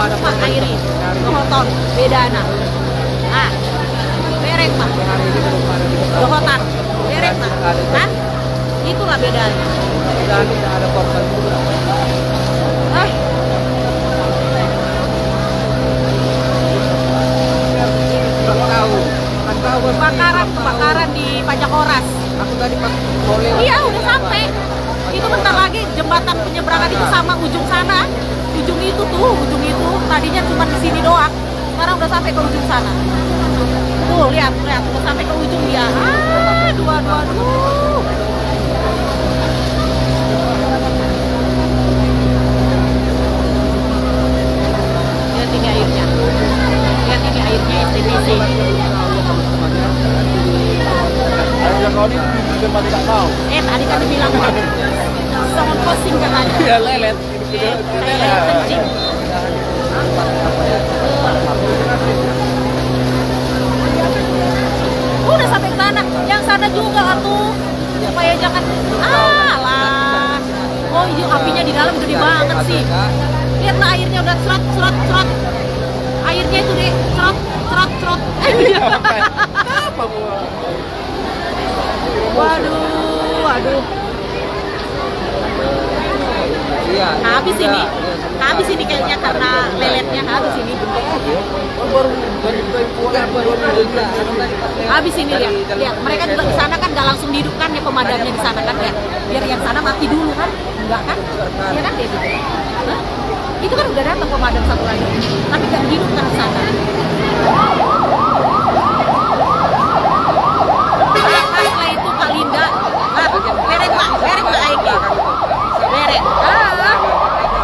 Pak airi. Dohoton, bedana. Ah, bereng Pak. Dohotan, bereng Pak. Kan? Itulah bedanya. Dan tidak ada korban juga. Ah, kebakaran di Pajakoras. Aku tadi pas mau lewat. Iya, udah sampai. Itu bentar lagi jembatan penyeberangan itu sama ujung sana. Ujung itu tuh, ujung itu. Tadinya cuma di sini doang. Sekarang udah sampai ke ujung sana. Tuh, lihat, udah sampai ke ujung dia. Aduh. Lihat ini airnya. Lihat ini airnya STTC. Tadi kan dibilang sangat posting katanya. Ya lelet. Kencing. Udah sampai ke sana. Yang sana juga atuh. Supaya jangan lah. Oh iya, apinya di dalam gede banget sih. Lihatlah airnya udah cerot. Airnya itu deh cerot. Apa gua? Waduh. Iya. Habis ini kayaknya karena leletnya habis ini. Habis ini lihat. Mereka juga di sana kan nggak langsung dihidupkan ya pemadamnya di sana kan ya. Biar yang sana mati dulu kan? Enggak kan? Iya kan kayak gitu. Hah? Itu kan udah datang pemadam satu lagi. Tapi nggak dihidupkan di sana. Setelah itu Kak Linda, bereng Kak Aiki. Bereng.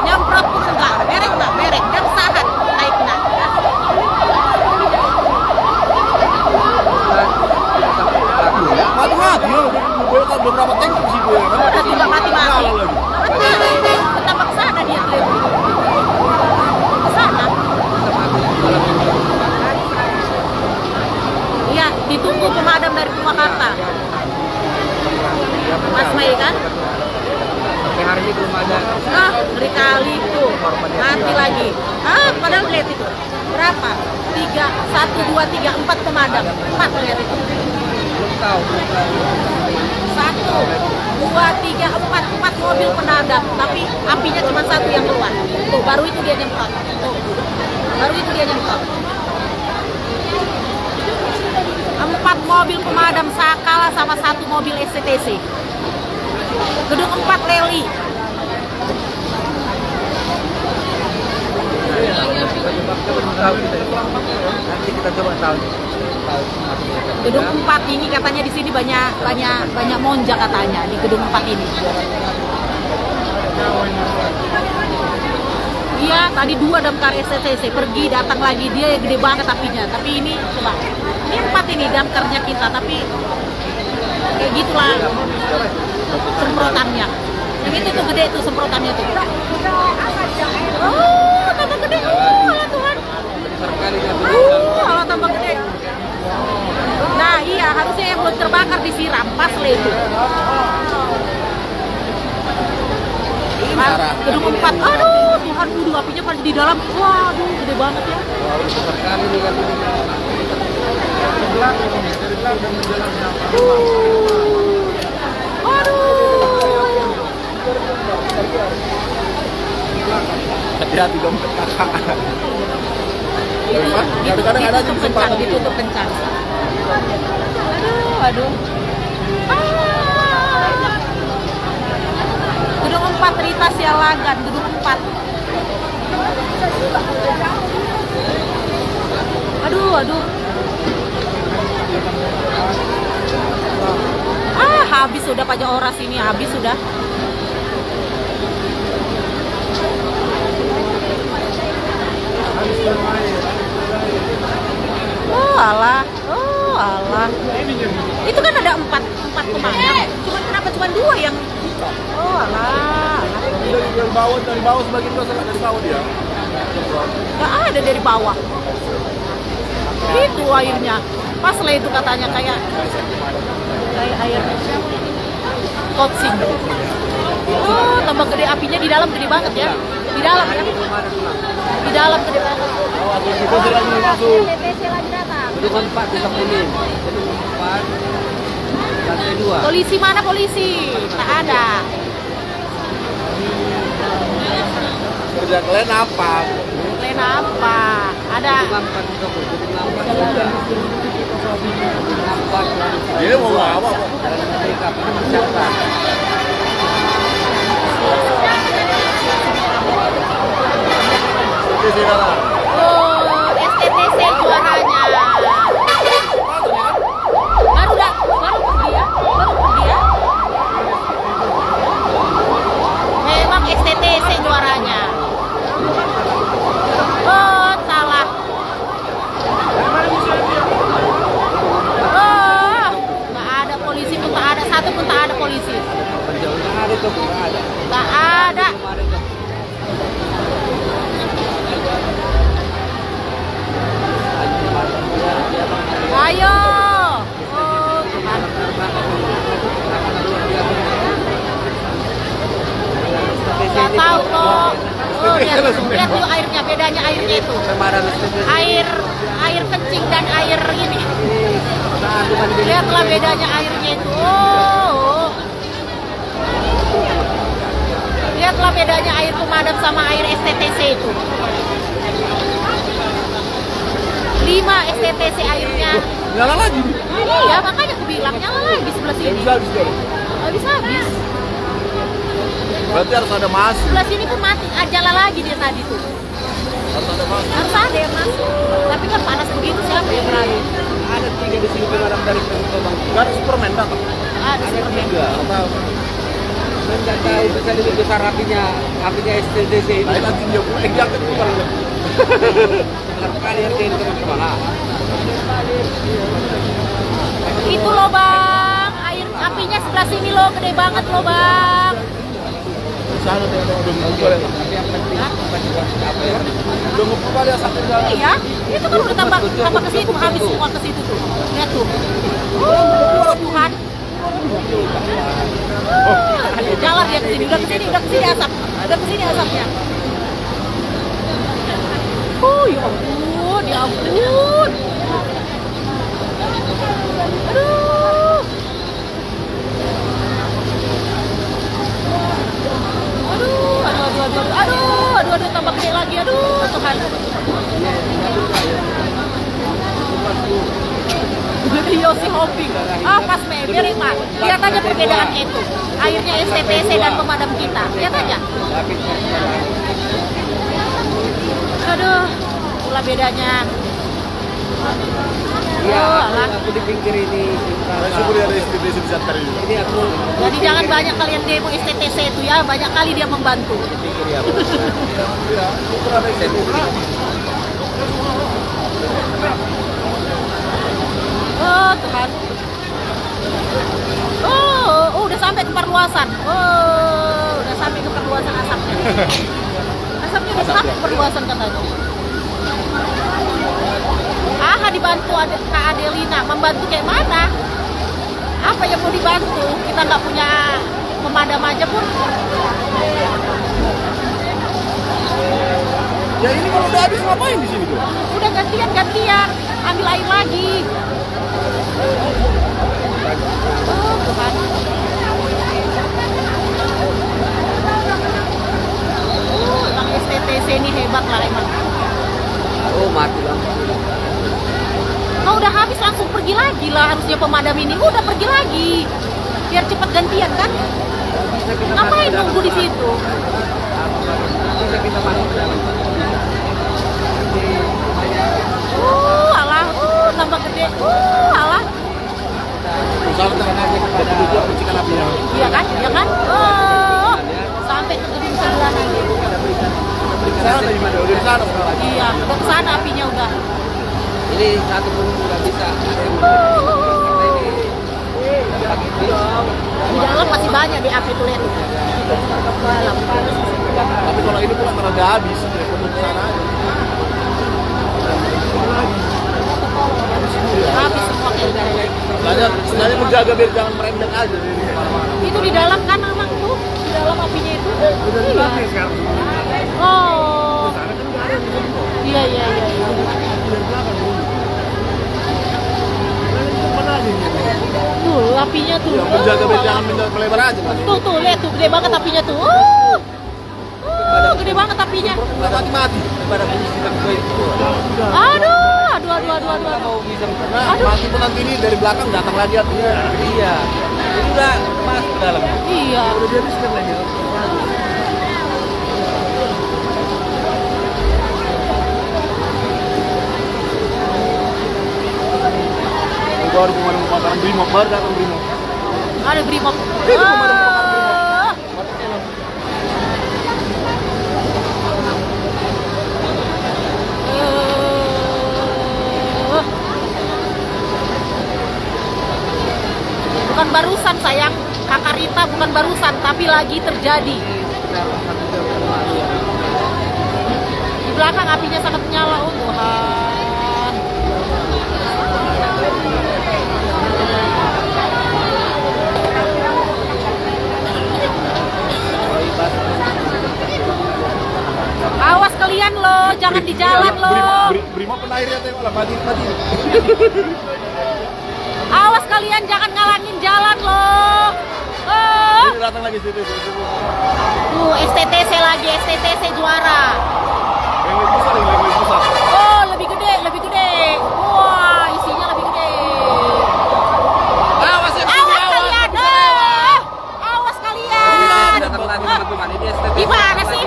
Nyemprot pun enggak. Bereng. Dan sahat Aikna. Mati ya, beberapa tank di situ ya. Tidak mati. Betapa kesana dia tuh. Kesana. Iya, ditunggu pemadam dari Purwakarta. Mas Mei kan? Sampai hari ini belum ada. Ngeri kali itu. Mati lagi. Padahal lihat itu. Berapa? 1, 2, 3, 4 pemadam. 4 lihat itu. Belum tahu. 1, 2, 3, 4 mobil pemadam. Tapi apinya cuma 1 yang keluar. Tuh, baru itu dia nyemprot. Tuh. Baru itu dia nyemprot. 4 mobil pemadam Sakala sama 1 mobil SCTC. Gedung 4 Leli. Nanti kita coba tahu. Gedung 4 ini katanya di sini banyak monja katanya di gedung 4 ini. Iya, tadi 2 damkar SCTC pergi datang lagi, dia gede banget apinya. Tapi ini coba. Ini 4 ini damkarnya kita, tapi kayak gitulah semprotannya. Yang itu tuh gede tuh semprotannya tuh. Oh, tambah gede. Allah Tuhan. Allah tambah gede. Nah iya, harusnya yang belum terbakar disiram pas itu. Gedung 4, aduh Tuhan, apinya pada di dalam. Waduh, gede banget ya. Hati-hati dong kakak. Ditutup kencang. Aduh. Gedung 4 Rita Sialagan, gedung 4. Aduh. Habis sudah Pajakoras ini, habis sudah. Oh alah. Itu kan ada 4 pemadam. Kenapa cuma 2 yang? Oh alah. Dari bawah sebagian besar dari bawah dia. Gak ada dari bawah. Itu airnya. Pas lah itu katanya kayak air kotsing. Oh, tambah gede apinya di dalam, gede banget ya. Di dalam kan? Di dalam gede banget. Awas, itu lagi masuk. TTC lagi datang. Gedung 4 kita kuning. Gedung 4 lantai 2. Polisi mana polisi? Tak ada. Kerja kalian apa? Kalian apa? Ada. Gedung 4 juga Bu. Gedung 4 juga. Gedung 4 Ini mau apa? Jalan Merdeka siapa? Oke, saudara. Oh, STTC juaranya. Baru pergi ya. Memang STTC juaranya. Oh, salah. Oh, nggak ada polisi pun tak ada, satu pun tak ada polisi. Penjauhan ada tuh, nggak ada. Tak ada. Belum ada tuh. Ayo. Oh, Tuhan. Nggak tahu kok. Oh, lihat tuh airnya, bedanya airnya itu. Air kencing dan air ini. Lihatlah bedanya airnya itu. Oh. Lihatlah bedanya air pemadam sama air STTC itu. 5 STTC airnya. Nyala lagi. Iya, makanya aku bilang nyala lagi sebelah sini. Bisa habis dong. Nggak bisa habis. Berarti harus ada masuk. Sebelah sini pun mati, nyala lagi dia tadi tuh. Harus ada masuk. Harus ada yang masuk. Tapi kan panas begitu siapa yang berani? Ada 3 di sini pemadam dari Bang. Gak ada Superman datang. Ada seperti itu. Nggak tahu bisa lebih besar apinya STDC itu. Lain nanti dia pulang jaket keluar. Besar kali yang ini terus kemana? Itu loh bang, air apinya sebelah sini loh, gede banget loh bang. Sana dia udah ngumpul ya. Tapi yang penting apa ya? Udah ngumpul kali asapnya sana. Iya, itu kan udah tambah ke situ, habis semua ke situ tuh. Lihat tuh. Tuhan. Jalan dia ke sini, udah ke sini asap. Udah ke sini asapnya. Ya ampun, ya ampun. Aduh. Aduh, tambah gede lagi, aduh, Tuhan. Jadi Yosi hopping. Pas Mary, Pak. Lihat aja perbedaannya itu. Airnya STTC dan pemadam kita. Lihat aja. Aduh, itulah bedanya. Iya, alah. aku di pinggir ini. Syukur ya ada STTC di Santar ini. Ini aku Jadi jangan banyak kalian demo STTC itu ya, banyak kali dia membantu. di pinggir ya. Iya, syukur ada STTC. Oh, Tuhan. Oh, udah sampai ke perluasan. Oh, udah sampai ke perluasan asapnya. Asapnya udah sampai ke perluasan katanya. Dibantu Kak Adelina, membantu kayak mana? Apa yang mau dibantu? Kita nggak punya pemadam aja pun. Ya ini kalau udah habis ngapain di sini tuh? Udah gantian, ambil air lagi. Oh, Tuhan. Bang STTC ini hebat lah emang. Oh, mati lah. Kalau udah habis langsung pergi lagi lah, harusnya pemadam ini udah pergi lagi. Biar cepat gantian kan? Ngapain nunggu di situ? Bisa kita masuk ke dalam. Alah, tambah gede. Alah. Usaha tekan aja kepada dua percikan apinya. Iya kan? Oh, sampai ke gedung sebelah nanti. Sana di mana? Udah di sana sekarang. Iya, udah ke sana apinya udah. Ini satu pun nggak bisa. Di dalam masih banyak di api tuh lihat. Dalam. Tapi kalau ini pulang karena udah habis, ya penuh ke sana aja. Habis semua kayak gini. Sebenarnya menjaga biar jangan merembet aja di mana-mana. Itu di dalam kan memang tuh, di dalam apinya itu. Udah di belakang sekarang. Oh. Yang menjaga biar jangan melebar aja tadi. Tuh, lihat tuh, gede banget apinya tuh. Gede banget apinya. Mati. Pada polisi kan gue itu. Aduh. Mau bisa Nah, mati pun nanti ini dari belakang datang lagi apinya. iya. Itu udah masuk ke dalam. Iya. Udah dihabiskan lagi. Baru pemadam kebakaran Brimob, baru datang Brimob. Ada Brimob. Itu pemadam kebakaran Bukan barusan sayang, Kakak Rita bukan barusan, tapi lagi terjadi. Di belakang apinya sangat menyala, oh Tuhan. Awas kalian loh, jangan di jalan loh. Brimob pun akhirnya tengok lah, mati. Awas kalian jangan ngalangin jalan loh. Ini datang lagi situ. STTC lagi, STTC juara. Yang lebih besar. Oh, lebih gede. Wah, isinya lebih gede. Awas ya, Awas kalian. Awas kalian. Datang lagi teman-teman. Ini STT. Gimana sih?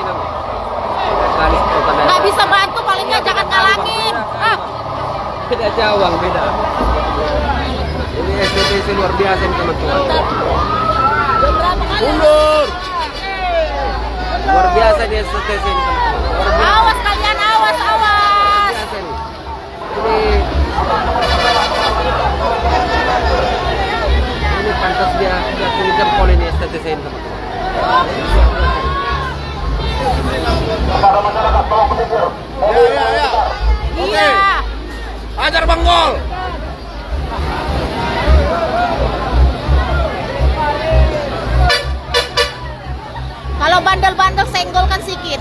Nggak bisa bantu, paling nggak jangan ngalangin. Beda jawang, beda. Ini STTC luar biasa nih teman-teman. Mundur. Luar biasa di STTC ini teman-teman. Luar biasa. Awas kalian, awas. Biasa nih. Ini pantas dia jatuh jempol ini STTC ini teman-teman. Ya. Oke. Iya. Ajar Bang Gol. Kalau bandel-bandel senggolkan sedikit.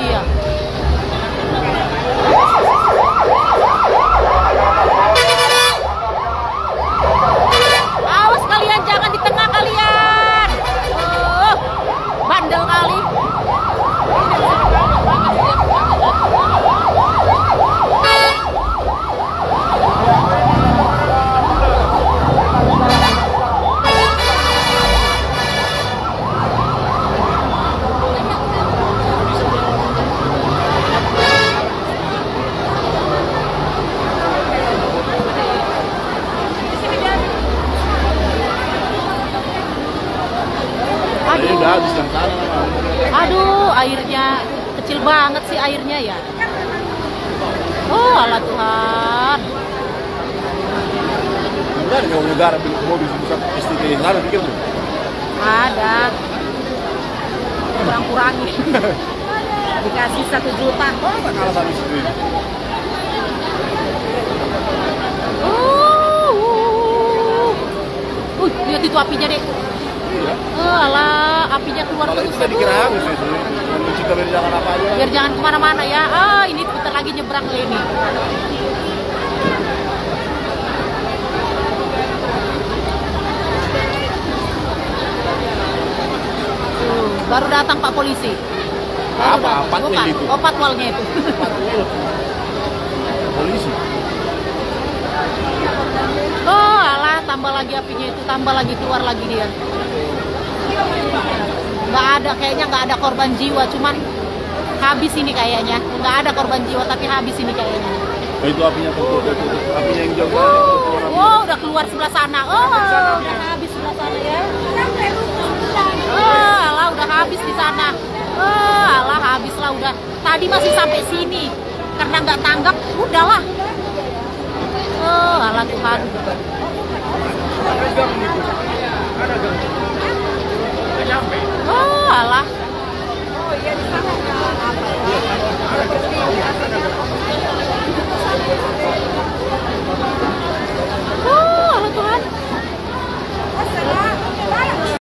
Iya. Awas kalian, jangan di tengah kalian. Bandel kali. Ini udah habis yang sana. Aduh, airnya kecil banget sih airnya ya. Oh, alah Tuhan. Benar nggak negara bikin mobil bisa STT yang ada pikir tuh. Ada. Kurang-kurangi. Dikasih 1 juta. Oh, tak kalah sama situ ini. Lihat itu apinya deh. Iya. Alah, apinya keluar Kalau terus. itu tadi kira habis ya, mencegah biar jangan apa aja. Biar jangan kemana-mana ya. Ini bentar lagi nyebrang ini. Baru datang Pak Polisi. Apa? Patwal itu. Oh, patwalnya itu. Patwal. Polisi. Oh, alah, tambah lagi apinya itu, tambah lagi keluar lagi dia. Kayaknya nggak ada korban jiwa, cuman habis ini kayaknya. Nggak ada korban jiwa, tapi habis ini kayaknya. Oh, itu apinya tuh. Apinya yang jauh. Oh, udah keluar sebelah sana. Oh, udah habis sebelah sana ya. Oh, alah, udah habis di sana. Oh, alah, habis lah udah. Tadi masih sampai sini. Karena nggak tanggap, udahlah. Oh, alah Tuhan. Oh, alah.